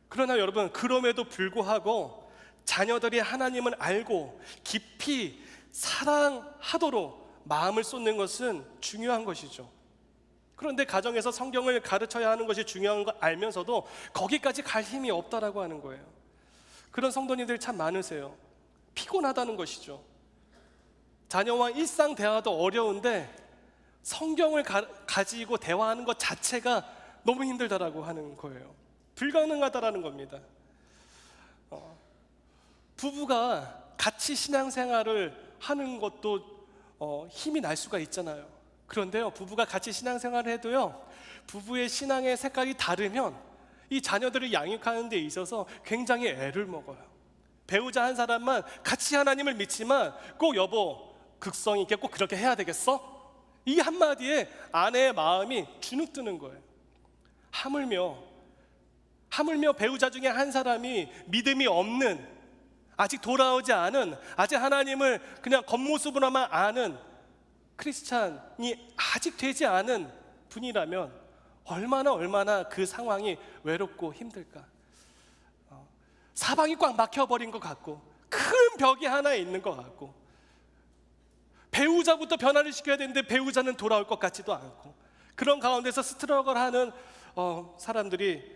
그러나 여러분, 그럼에도 불구하고 자녀들이 하나님을 알고 깊이 사랑하도록 마음을 쏟는 것은 중요한 것이죠. 그런데 가정에서 성경을 가르쳐야 하는 것이 중요한 걸 알면서도 거기까지 갈 힘이 없다라고 하는 거예요. 그런 성도님들 참 많으세요. 피곤하다는 것이죠. 자녀와 일상 대화도 어려운데 성경을 가지고 대화하는 것 자체가 너무 힘들다라고 하는 거예요. 불가능하다라는 겁니다. 부부가 같이 신앙생활을 하는 것도 힘이 날 수가 있잖아요. 그런데요, 부부가 같이 신앙생활을 해도요, 부부의 신앙의 색깔이 다르면 이 자녀들을 양육하는 데 있어서 굉장히 애를 먹어요. 배우자 한 사람만 같이 하나님을 믿지만 꼭 여보 극성 있게 꼭 그렇게 해야 되겠어? 이 한마디에 아내의 마음이 주눅드는 거예요. 하물며 배우자 중에 한 사람이 믿음이 없는, 아직 돌아오지 않은, 아직 하나님을 그냥 겉모습으로만 아는 크리스찬이 아직 되지 않은 분이라면 얼마나 그 상황이 외롭고 힘들까. 사방이 꽉 막혀버린 것 같고, 큰 벽이 하나 있는 것 같고, 배우자부터 변화를 시켜야 되는데 배우자는 돌아올 것 같지도 않고, 그런 가운데서 스트러글하는 사람들이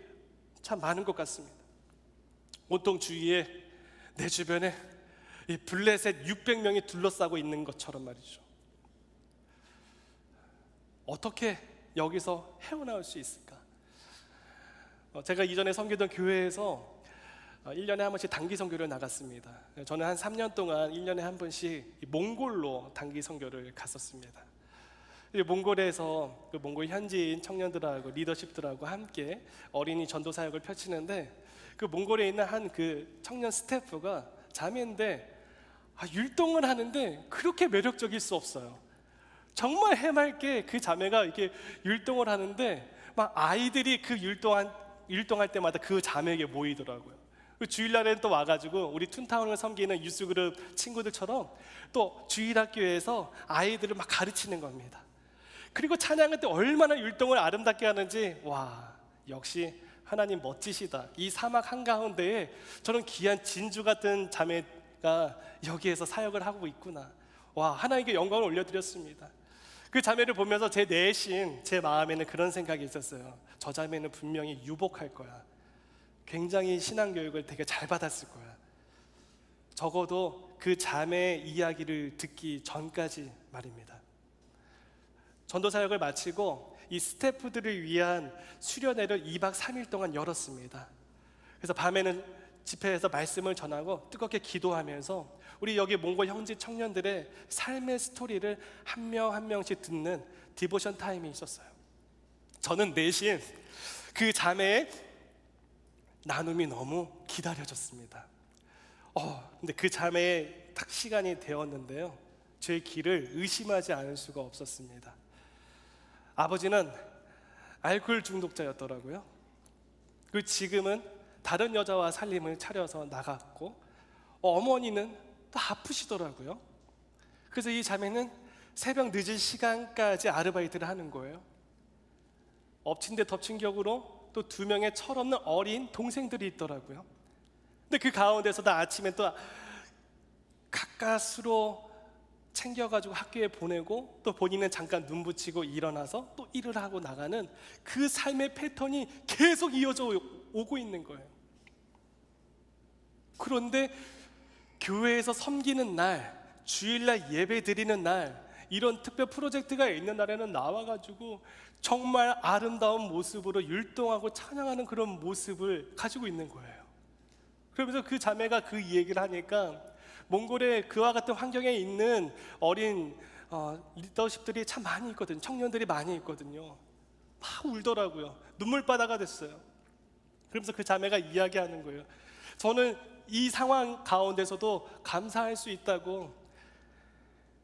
참 많은 것 같습니다. 온통 주위에, 내 주변에 이 블레셋 600명이 둘러싸고 있는 것처럼 말이죠. 어떻게 여기서 헤어나올 수 있을까? 제가 이전에 섬기던 교회에서 1년에 한 번씩 단기 선교를 나갔습니다. 저는 한 3년 동안 1년에 한 번씩 몽골로 단기 선교를 갔었습니다. 몽골에서 그 몽골 현지인 청년들하고 리더십들하고 함께 어린이 전도 사역을 펼치는데, 그 몽골에 있는 한 그 청년 스태프가 자매인데 율동을 하는데 그렇게 매력적일 수 없어요. 정말 해맑게 그 자매가 이렇게 율동을 하는데 막 아이들이 그 율동할 때마다 그 자매에게 모이더라고요. 주일날에는 또 와가지고 우리 툰타운을 섬기는 유스그룹 친구들처럼 또 주일학교에서 아이들을 막 가르치는 겁니다. 그리고 찬양할 때 얼마나 율동을 아름답게 하는지, 와, 역시 하나님 멋지시다. 이 사막 한가운데에 저런 귀한 진주 같은 자매가 여기에서 사역을 하고 있구나. 와, 하나님께 영광을 올려드렸습니다. 그 자매를 보면서 제 내심, 제 마음에는 그런 생각이 있었어요. 저 자매는 분명히 유복할 거야. 굉장히 신앙교육을 되게 잘 받았을 거야. 적어도 그 자매의 이야기를 듣기 전까지 말입니다. 전도사역을 마치고 이 스태프들을 위한 수련회를 2박 3일 동안 열었습니다. 그래서 밤에는 집회에서 말씀을 전하고 뜨겁게 기도하면서 우리 여기 몽골 현지 청년들의 삶의 스토리를 한 명 한 명씩 듣는 디보션 타임이 있었어요. 저는 내심 그 자매의 나눔이 너무 기다려졌습니다. 근데 그 자매의 딱 시간이 되었는데요, 제 길을 의심하지 않을 수가 없었습니다. 아버지는 알코올 중독자였더라고요. 그 지금은 다른 여자와 살림을 차려서 나갔고, 어머니는 또 아프시더라고요. 그래서 이 자매는 새벽 늦은 시간까지 아르바이트를 하는 거예요. 엎친 데 덮친 격으로 또 2명의 철없는 어린 동생들이 있더라고요. 근데 그 가운데서도 아침에 또 가까스로 챙겨가지고 학교에 보내고, 또 본인은 잠깐 눈 붙이고 일어나서 또 일을 하고 나가는 그 삶의 패턴이 계속 이어져 오고 있는 거예요. 그런데 교회에서 섬기는 날, 주일날 예배 드리는 날, 이런 특별 프로젝트가 있는 날에는 나와가지고 정말 아름다운 모습으로 율동하고 찬양하는 그런 모습을 가지고 있는 거예요. 그러면서 그 자매가 그 얘기를 하니까 몽골의 그와 같은 환경에 있는 어린 리더십들이 참 많이 있거든요. 청년들이 많이 있거든요. 막 울더라고요. 눈물바다가 됐어요. 그러면서 그 자매가 이야기하는 거예요. 저는 이 상황 가운데서도 감사할 수 있다고,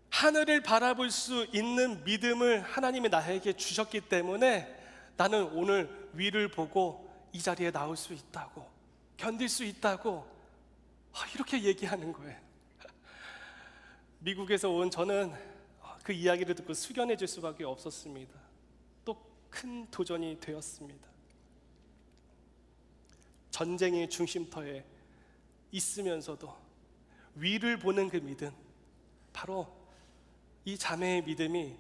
하늘을 바라볼 수 있는 믿음을 하나님이 나에게 주셨기 때문에 나는 오늘 위를 보고 이 자리에 나올 수 있다고, 견딜 수 있다고, 이렇게 얘기하는 거예요. 미국에서 온 저는 그 이야기를 듣고 숙연해질 수밖에 없었습니다. 또 큰 도전이 되었습니다. 전쟁의 중심터에 있으면서도 위를 보는 그 믿음, 바로 이 자매의 믿음이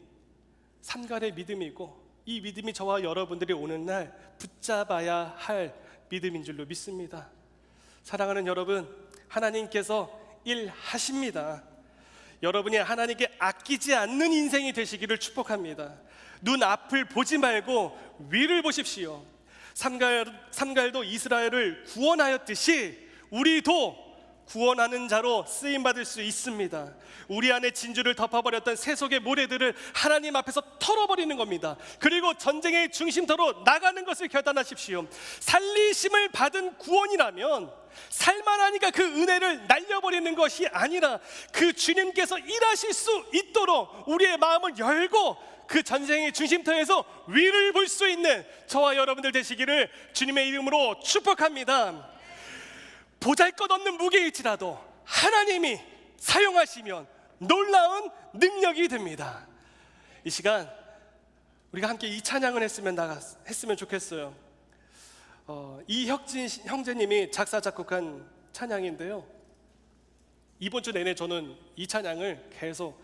삼갈의 믿음이고, 이 믿음이 저와 여러분들이 오는 날 붙잡아야 할 믿음인 줄로 믿습니다. 사랑하는 여러분, 하나님께서 일하십니다. 여러분이 하나님께 아끼지 않는 인생이 되시기를 축복합니다. 눈 앞을 보지 말고 위를 보십시오. 삼갈도 이스라엘을 구원하였듯이 우리도 구원하는 자로 쓰임받을 수 있습니다. 우리 안에 진주를 덮어버렸던 세속의 모래들을 하나님 앞에서 털어버리는 겁니다. 그리고 전쟁의 중심터로 나가는 것을 결단하십시오. 살리심을 받은 구원이라면 살만하니까 그 은혜를 날려버리는 것이 아니라 그 주님께서 일하실 수 있도록 우리의 마음을 열고 그 전쟁의 중심터에서 위를 볼 수 있는 저와 여러분들 되시기를 주님의 이름으로 축복합니다. 보잘것없는 무게일지라도 하나님이 사용하시면 놀라운 능력이 됩니다. 이 시간 우리가 함께 이 찬양을 했으면 좋겠어요. 이혁진 형제님이 작사 작곡한 찬양인데요, 이번 주 내내 저는 이 찬양을 계속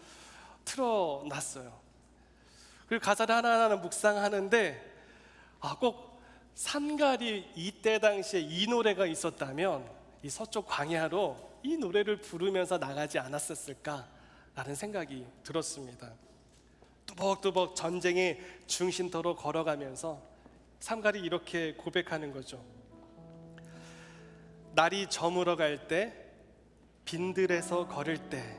틀어놨어요. 그리고 가사를 하나하나 묵상하는데 꼭 산갈이 이때 당시에 이 노래가 있었다면 이 서쪽 광야로 이 노래를 부르면서 나가지 않았었을까라는 생각이 들었습니다. 뚜벅뚜벅 전쟁의 중심터로 걸어가면서 삼갈이 이렇게 고백하는 거죠. 날이 저물어 갈 때, 빈들에서 걸을 때,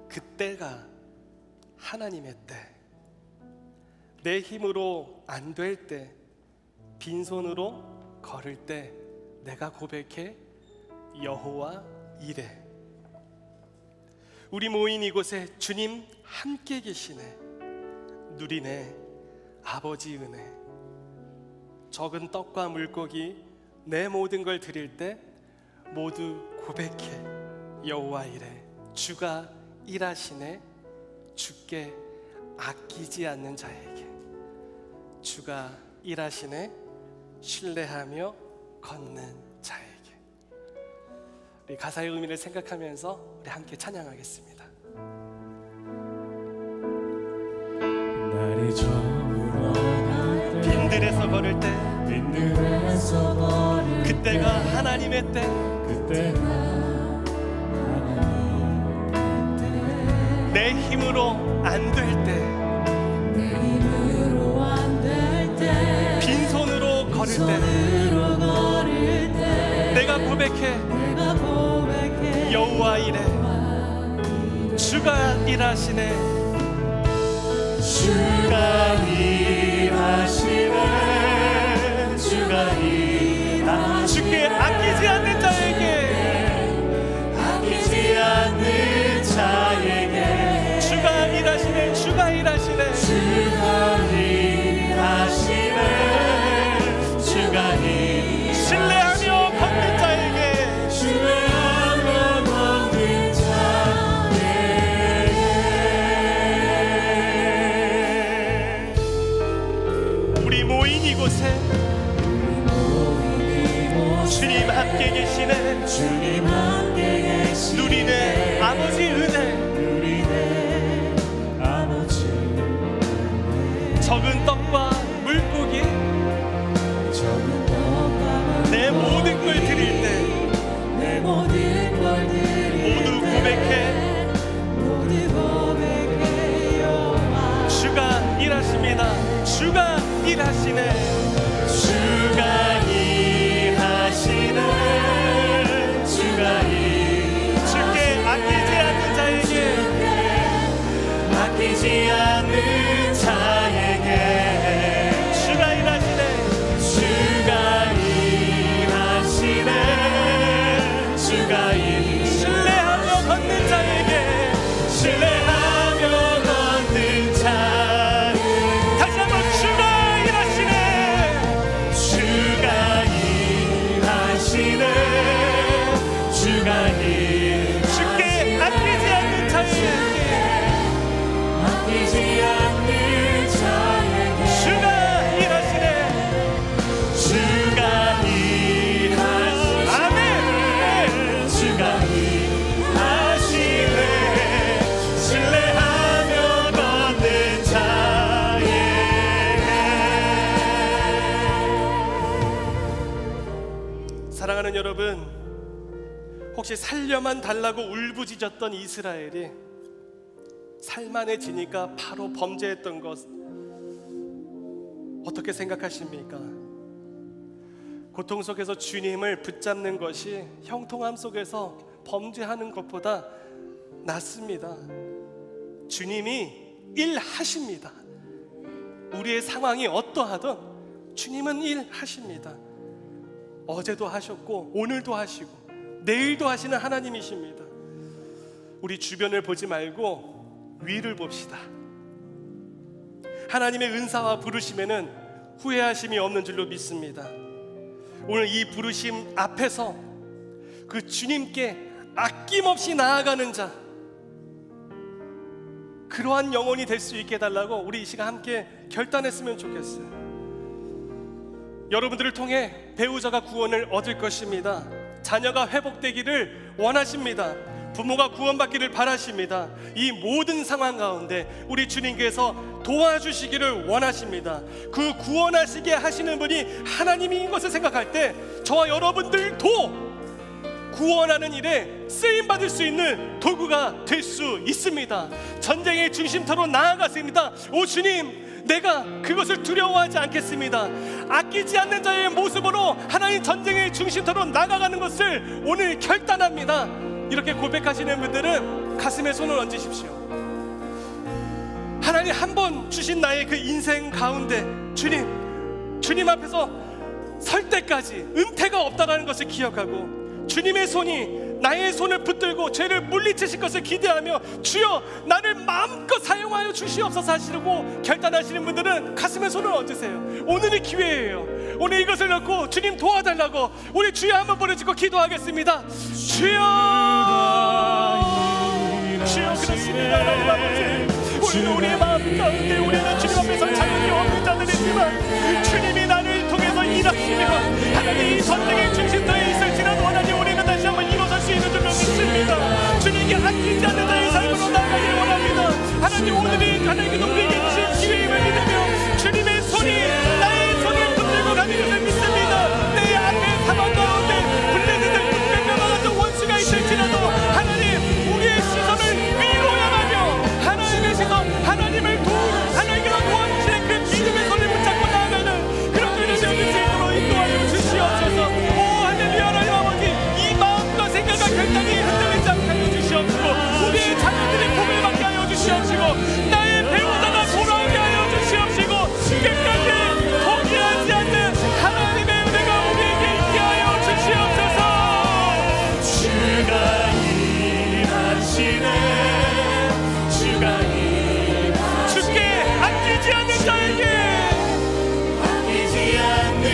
그때가 하나님의 때. 내 힘으로 안 될 때, 빈손으로 걸을 때 내가 고백해 여호와 이레. 우리 모인 이곳에 주님 함께 계시네. 누리네 아버지 은혜. 적은 떡과 물고기 내 모든 걸 드릴 때 모두 고백해 여호와 이레. 주가 일하시네. 주께 아끼지 않는 자에게. 주가 일하시네. 신뢰하며 걷는 자에게. 우리 가사의 의미를 생각하면서 우리 함께 찬양하겠습니다. 날이 저물어 갈 때, 빈들에서 걸을 때, 빈들에서 걸을 그때가 하나님의 때. 그때가 하나님의 때. 내 힘으로 안 될 때, 내 힘으로 안 될 때, 빈손으로 걸을 때 빈손으로 걸을 때 내가 고백해 여호와 이레. 주가 일하시네. 주가 일하시네. 주가 일하시네. 주께 아끼지 않는 자에게. 아끼지 않는 자에게. 주가 일하시네. 주가 일하시네. 주가 일하시네. 주가 일하시네. 신뢰하며 걷는 자에게. 신뢰하며 걷는 자에게. 우리 모인 이곳에 주님 함께 계시네. 주님 함께 계시네. 누리네 아버지 은혜. 누리네 아버지 은혜. 적은 떡과 물고기 적은 떡과 내 모든 걸 드릴 때 내 모든 걸 드릴 모두 때 고백해 모두 고백해 여호와. 주가 일하십니다. 주가 일하시네. 주가 일하시네. 주가 일하시네. 주께 아끼지 않는 자에게. 아끼지 않는 자에게. 주가 일하시네. 주가 일하시네. 주가 일하시네. 신뢰하며 걷는 자에게. 신뢰하며 걷는 자에게. 다시 한번 주가 일하시네. 주가 일하시네. 주가 일하시네. 주께 아끼지 않는 자에게. 아끼지 않는 자에게. 주가 일하시네. 주가 일하시네. 아멘. 주가 일하시네. 신뢰하며 걷는 자에게. 사랑하는 여러분, 혹시 살려만 달라고 울부짖었던 이스라엘이 살만해지니까 바로 범죄했던 것 어떻게 생각하십니까? 고통 속에서 주님을 붙잡는 것이 형통함 속에서 범죄하는 것보다 낫습니다. 주님이 일하십니다. 우리의 상황이 어떠하든 주님은 일하십니다. 어제도 하셨고 오늘도 하시고 내일도 하시는 하나님이십니다. 우리 주변을 보지 말고 위를 봅시다. 하나님의 은사와 부르심에는 후회하심이 없는 줄로 믿습니다. 오늘 이 부르심 앞에서 그 주님께 아낌없이 나아가는 자, 그러한 영혼이 될 수 있게 해달라고 우리 이 시간 함께 결단했으면 좋겠어요. 여러분들을 통해 배우자가 구원을 얻을 것입니다. 자녀가 회복되기를 원하십니다. 부모가 구원받기를 바라십니다. 이 모든 상황 가운데 우리 주님께서 도와주시기를 원하십니다. 그 구원하시게 하시는 분이 하나님인 것을 생각할 때 저와 여러분들도 구원하는 일에 쓰임받을 수 있는 도구가 될 수 있습니다. 전쟁의 중심터로 나아갔습니다. 오 주님, 내가 그것을 두려워하지 않겠습니다. 아끼지 않는 자의 모습으로 하나님 전쟁의 중심터로 나아가는 것을 오늘 결단합니다. 이렇게 고백하시는 분들은 가슴에 손을 얹으십시오. 하나님 한 번 주신 나의 그 인생 가운데 주님 앞에서 설 때까지 은퇴가 없다는 것을 기억하고 주님의 손이 나의 손을 붙들고 죄를 물리치실 것을 기대하며 주여 나를 마음껏 사용하여 주시옵소서 하시려고 결단하시는 분들은 가슴에 손을 얹으세요. 오늘이 기회예요. 오늘 이것을 넣고 주님 도와달라고 우리 주여 한번 부르짖고 기도하겠습니다. 주여, 주여 그렇습니다. 하나님 아버지, 오늘 우리의 마음 가운데 우리는 주님 앞에서 자격이 없는 자들이지만 주님이 나를 통해서 일하시며 하나님 이 전쟁의 중심터에 있을지라도 하나님 우리는 다시 한번 일어설 수 있는 줄 믿습니다. 주님께 아끼지 않는 자의 삶으로 나아가길 원합니다. 하나님 오늘이 하나님께 우리에게 주신 기회임을 믿으며 주님의 손이 나의 손을 붙들고 가는 것을 믿습니다. 내 앞에 상황 가운데 불레드들 분명과 같은 원수가 있을지라도 하나님 우리의 시선을 위로 향하며 하나님의 시선, 하나님을 하나님께서 도와주시는 그 믿음의 손을 붙잡고 나아가는 그런 일을 되어질 수 있도록 인도하여 주시옵소서. 오 할렐루야. 하나님 아버지, 이 마음과 생각과 결단이 흔들리지 않게 하여 주시옵시고 우리의 자녀들의 복을 받게 하여 주시옵시고 나의 배우자가 돌아오게 하여 주시옵시고 끝까지 포기하지 않는 하나님의 은혜가 우리에게 있게 하여 주시옵소서. 주가 일하시네. 주가 주께 아끼지 않는 자에게 아끼지 않는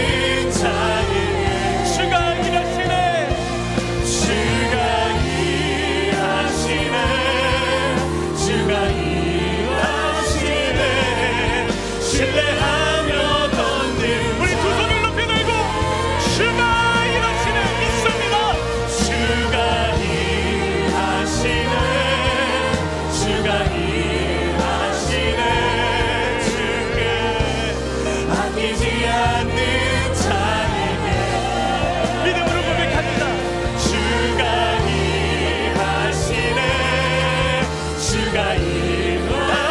자에게 주가 일하시네. 주가 일하시네. 주가 일하시네. 신뢰하며 걷는 우리 두 손을 높이 들고 주가 일하시네 믿습니다. 주가 일하시네. 주가 일하시네. 주께 아끼지 않는 자에게 믿음으로 고백합니다. 주가 일하시네. 주가 일하시네.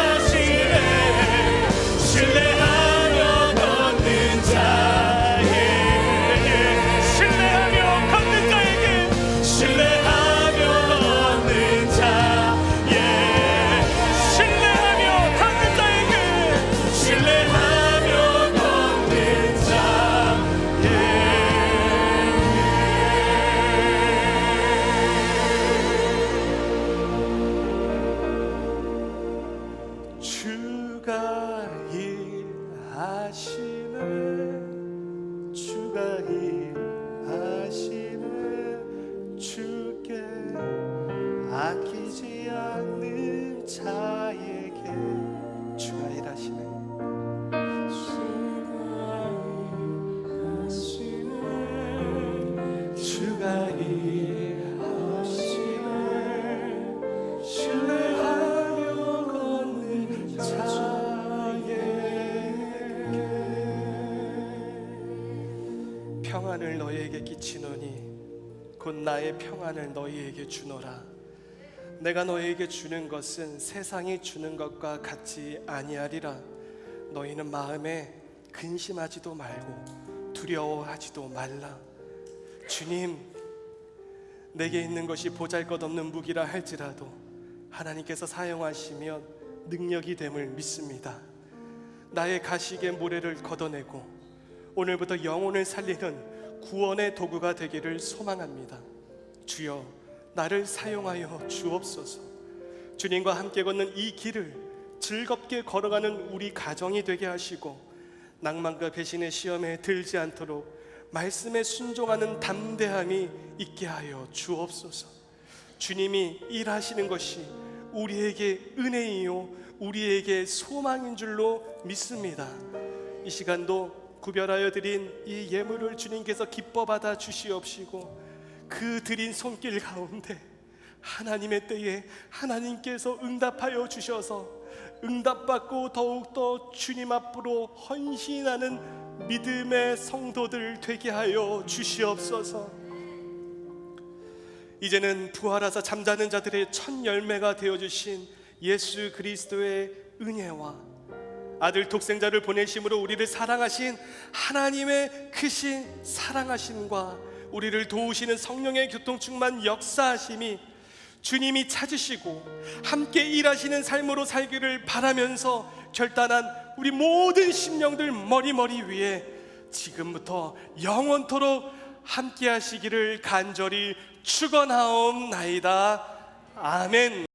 신뢰하며 걷는 자에게 신뢰하며 걷는 자에게 신뢰하며 걷는 자에게 신뢰하며 걷는 자에게 신뢰하며 걷는 주가 일하시네. 주가 일하시네. 주께 아끼지 않는 자에게 주가 일하시네. 주가 일하시네. 신뢰하며 걷는 자에게 평안을 너희에게 끼치노니 곧 나의 평안을 너희에게 주노라. 내가 너희에게 주는 것은 세상이 주는 것과 같지 아니하리라. 너희는 마음에 근심하지도 말고 두려워하지도 말라. 주님, 내게 있는 것이 보잘것없는 무기라 할지라도 하나님께서 사용하시면 능력이 됨을 믿습니다. 나의 가시의 모래를 걷어내고 오늘부터 영혼을 살리는 구원의 도구가 되기를 소망합니다. 주여, 나를 사용하여 주옵소서. 주님과 함께 걷는 이 길을 즐겁게 걸어가는 우리 가정이 되게 하시고 낭만과 배신의 시험에 들지 않도록 말씀에 순종하는 담대함이 있게 하여 주옵소서. 주님이 일하시는 것이 우리에게 은혜이요 우리에게 소망인 줄로 믿습니다. 이 시간도 구별하여 드린 이 예물을 주님께서 기뻐 받아 주시옵시고, 그 드린 손길 가운데 하나님의 때에 하나님께서 응답하여 주셔서 응답받고 더욱더 주님 앞으로 헌신하는 믿음의 성도들 되게 하여 주시옵소서. 이제는 부활하사 잠자는 자들의 첫 열매가 되어주신 예수 그리스도의 은혜와 아들 독생자를 보내심으로 우리를 사랑하신 하나님의 크신 사랑하심과 우리를 도우시는 성령의 교통충만 역사하심이 주님이 찾으시고 함께 일하시는 삶으로 살기를 바라면서 결단한 우리 모든 심령들 머리머리 위에 지금부터 영원토록 함께 하시기를 간절히 축원하옵나이다. 아멘.